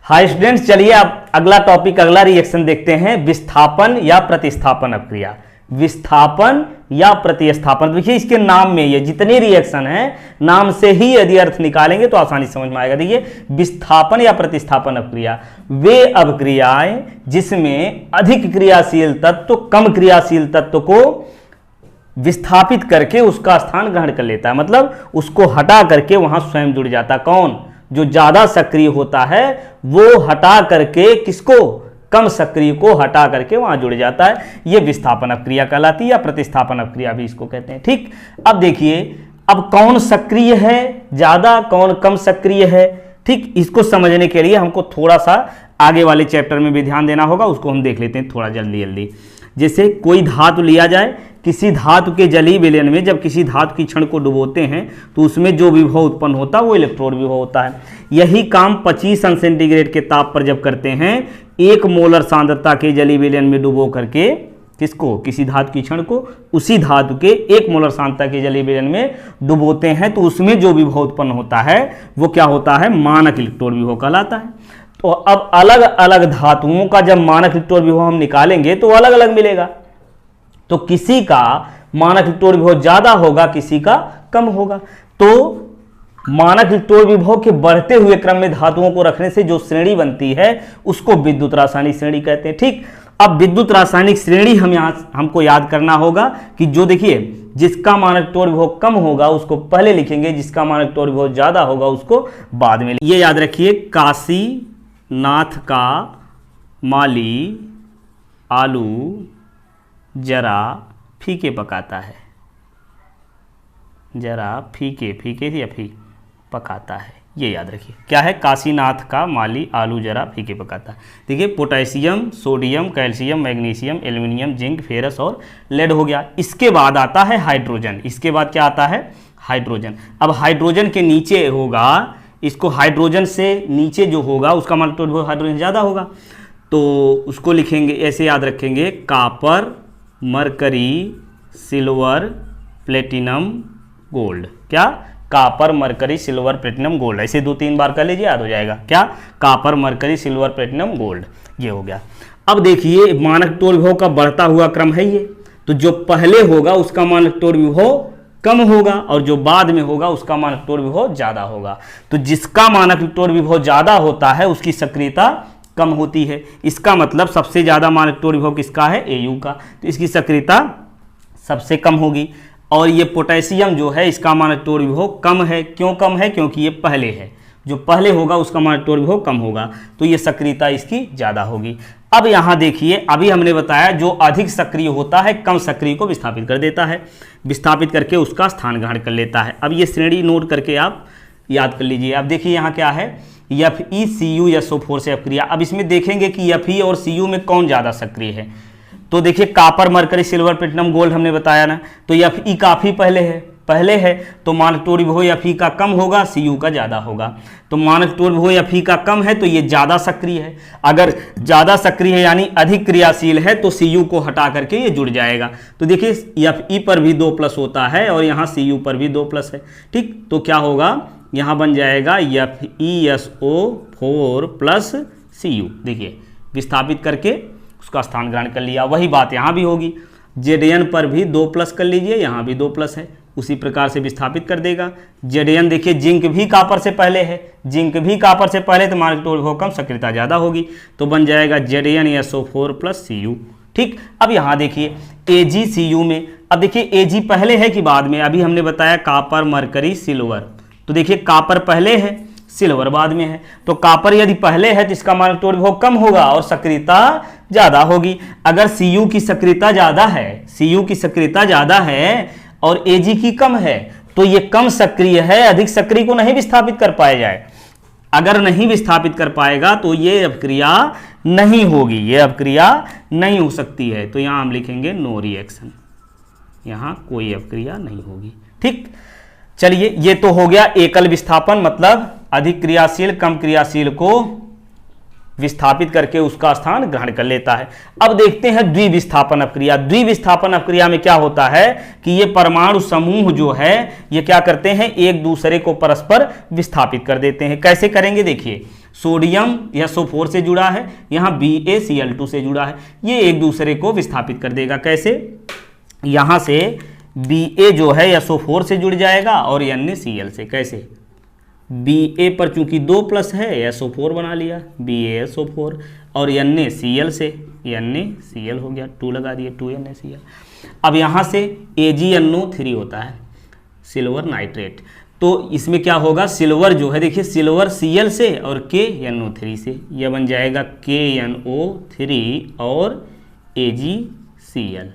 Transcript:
Hi students, चलिए अब अगला टॉपिक, अगला रिएक्शन देखते हैं, विस्थापन या प्रतिस्थापन अपक्रिया। विस्थापन या प्रतिस्थापन, देखिए इसके नाम में ये जितने रिएक्शन हैं नाम से ही यदि अर्थ निकालेंगे तो आसानी समझ में आएगा। देखिए विस्थापन या प्रतिस्थापन अपक्रिया वे अपक्रियाएं जिसमें अधिक क्रियाशील तत्व कम क्रियाशील तत्व को विस्थापित करके उसका स्थान ग्रहण कर लेता है, मतलब उसको हटा करके वहां स्वयं जुड़ जाता। कौन? जो ज्यादा सक्रिय होता है वो हटा करके किसको? कम सक्रिय को हटा करके वहां जुड़ जाता है। यह विस्थापन अपक्रिया कहलाती है या प्रतिस्थापन अपक्रिया भी इसको कहते हैं। ठीक, अब देखिए अब कौन सक्रिय है ज्यादा, कौन कम सक्रिय है। ठीक, इसको समझने के लिए हमको थोड़ा सा आगे वाले चैप्टर में भी ध्यान देना होगा, उसको हम देख लेते हैं थोड़ा जल्दी जल्दी। जैसे कोई धातु लिया जाए, किसी धातु के जलीय विलयन में जब किसी धातु की क्षण को डुबोते हैं तो उसमें जो विभव उत्पन्न होता है वो इलेक्ट्रोड विभव होता है। यही काम 25 अंश सेंटीग्रेड के ताप पर जब करते हैं, 1 मोलर सांद्रता के जलीय विलयन में डुबो करके किसको? किसी धातु की क्षण को उसी धातु के 1 मोलर सांद्रता के जलीय विलयन में डुबोते हैं तो उसमें जो विभव उत्पन्न होता है वो क्या होता है? मानक इलेक्ट्रोड विभव कहलाता है। तो अब अलग अलग धातुओं का जब मानक इलेक्ट्रोड विभव हम निकालेंगे तो अलग अलग मिलेगा। तो किसी का मानक इलेक्ट्रोड विभव ज्यादा होगा, किसी का कम होगा। तो मानक इलेक्ट्रोड विभव के बढ़ते हुए क्रम में धातुओं को रखने से जो श्रेणी बनती है उसको विद्युत रासायनिक श्रेणी कहते हैं। ठीक, अब विद्युत रासायनिक श्रेणी हमको याद करना होगा कि जो देखिए जिसका मानक इलेक्ट्रोड विभव कम होगा उसको पहले लिखेंगे, जिसका मानक इलेक्ट्रोड विभव ज्यादा होगा उसको बाद में। ये याद रखिए, काशीनाथ का माली आलू जरा फीके पकाता है, जरा फीके फीके या फीक पकाता है, ये याद रखिए। क्या है? काशीनाथ का माली आलू जरा फीके पकाता है। देखिए potassium, sodium, calcium, magnesium, aluminium, zinc, ferrous और लेड हो गया। इसके बाद आता है हाइड्रोजन। इसके बाद क्या आता है? हाइड्रोजन। अब हाइड्रोजन के नीचे होगा, इसको हाइड्रोजन से नीचे जो होगा उसका मान तो हाइड्रोजन ज़्यादा होगा, तो उसको लिखेंगे ऐसे, याद रखेंगे, copper, mercury, silver, platinum, gold. क्या? Copper, mercury, silver, platinum, gold. ऐसे 2-3 बार कर लीजिए, याद हो जाएगा। क्या? Copper, mercury, silver, platinum, gold, ये हो गया। अब देखिए मानक इलेक्ट्रोड विभव का बढ़ता हुआ क्रम है ये, तो जो पहले होगा उसका मानक इलेक्ट्रोड विभव कम होगा और जो बाद में होगा उसका मानक इलेक्ट्रोड विभव ज्यादा होगा। तो जिसका मानक इलेक्ट्रोड विभव ज्यादा होता है उसकी सक्रियता कम होती है। इसका मतलब सबसे ज्यादा मानक इलेक्ट्रोड विभव किसका है? Au का, तो इसकी सक्रियता सबसे कम होगी। और ये पोटेशियम जो है इसका मानक इलेक्ट्रोड विभव कम है। क्यों कम है? क्योंकि ये पहले है, जो पहले होगा उसका मानक इलेक्ट्रोड विभव कम होगा, तो ये सक्रियता इसकी ज्यादा होगी। अब यहाँ देखिए, अभी हमने बताया जो अधिक सक्रिय होता है कम सक्रिय को विस्थापित कर देता है, विस्थापित करके उसका स्थान ग्रहण कर लेता है। अब ये श्रेणी नोट करके आप याद कर लीजिए। अब देखिए यहाँ क्या है, FeCuSO4 से अपक्रिया। अब इसमें देखेंगे कि Fe और Cu में कौन ज़्यादा सक्रिय है। तो देखिए copper, mercury, silver, platinum, gold हमने बताया ना, तो Fe काफ़ी पहले है तो मानक इलेक्ट्रोड विभव Fe का कम होगा, Cu का ज़्यादा होगा। तो मानक इलेक्ट्रोड विभव Fe का कम है तो ये ज़्यादा सक्रिय है। अगर ज़्यादा सक्रिय है यानी अधिक क्रियाशील है तो Cu को हटा करके ये जुड़ जाएगा। तो देखिए Fe पर भी 2+ होता है और यहाँ Cu पर भी 2+ है। ठीक, तो क्या होगा? यहाँ बन जाएगा FeSO4 + Cu। देखिए विस्थापित करके उसका स्थान ग्रहण कर लिया। वही बात यहाँ भी होगी, Zn पर भी 2+ कर लीजिए, यहाँ भी 2+ है, उसी प्रकार से विस्थापित कर देगा। Zn देखिए जिंक भी कापर से पहले है, जिंक भी कापर से पहले तो मानक इलेक्ट्रोड विभव कम, सक्रियता ज़्यादा होगी, तो बन जाएगा ZnSO4 + Cu। ठीक, अब यहाँ देखिए AgCu में, अब देखिए Ag पहले है कि बाद में? अभी हमने बताया कापर, मरकरी, सिल्वर, तो देखिए कापर पहले है, सिल्वर बाद में है। तो कापर यदि पहले है तो इसका मानक इलेक्ट्रोड विभव कम होगा और सक्रियता ज्यादा होगी। अगर Cu की सक्रियता ज्यादा है, Cu की सक्रियता ज्यादा है और Ag की कम है तो ये कम सक्रिय है, अधिक सक्रिय को नहीं विस्थापित कर पाया जाए। अगर नहीं विस्थापित कर पाएगा तो ये अपक्रिया नहीं होगी, ये अपक्रिया नहीं हो सकती है। तो यहां हम लिखेंगे नो रिएक्शन, यहां कोई अपक्रिया नहीं होगी। ठीक, चलिए ये तो हो गया एकल विस्थापन, मतलब अधिक क्रियाशील कम क्रियाशील को विस्थापित करके उसका स्थान ग्रहण कर लेता है। अब देखते हैं द्विविस्थापन अपक्रिया। द्विविस्थापन अपक्रिया में क्या होता है कि ये परमाणु समूह जो है ये क्या करते हैं, एक दूसरे को परस्पर विस्थापित कर देते हैं। कैसे करेंगे देखिए, सोडियम SO4 से जुड़ा है, यहाँ BaCl2 से जुड़ा है, ये एक दूसरे को विस्थापित कर देगा। कैसे? यहाँ से Ba जो है SO4 से जुड़ जाएगा और NaCl से। कैसे? Ba पर चूंकि 2+ है SO4 बना लिया, BaSO4, और NaCl से NaCl हो गया, 2 लगा दिए, 2NaCl। अब यहाँ से AgNO3 होता है, सिल्वर नाइट्रेट, तो इसमें क्या होगा, सिल्वर जो है देखिए सिल्वर Cl से और KNO3 से, यह बन जाएगा KNO3 और AgCl।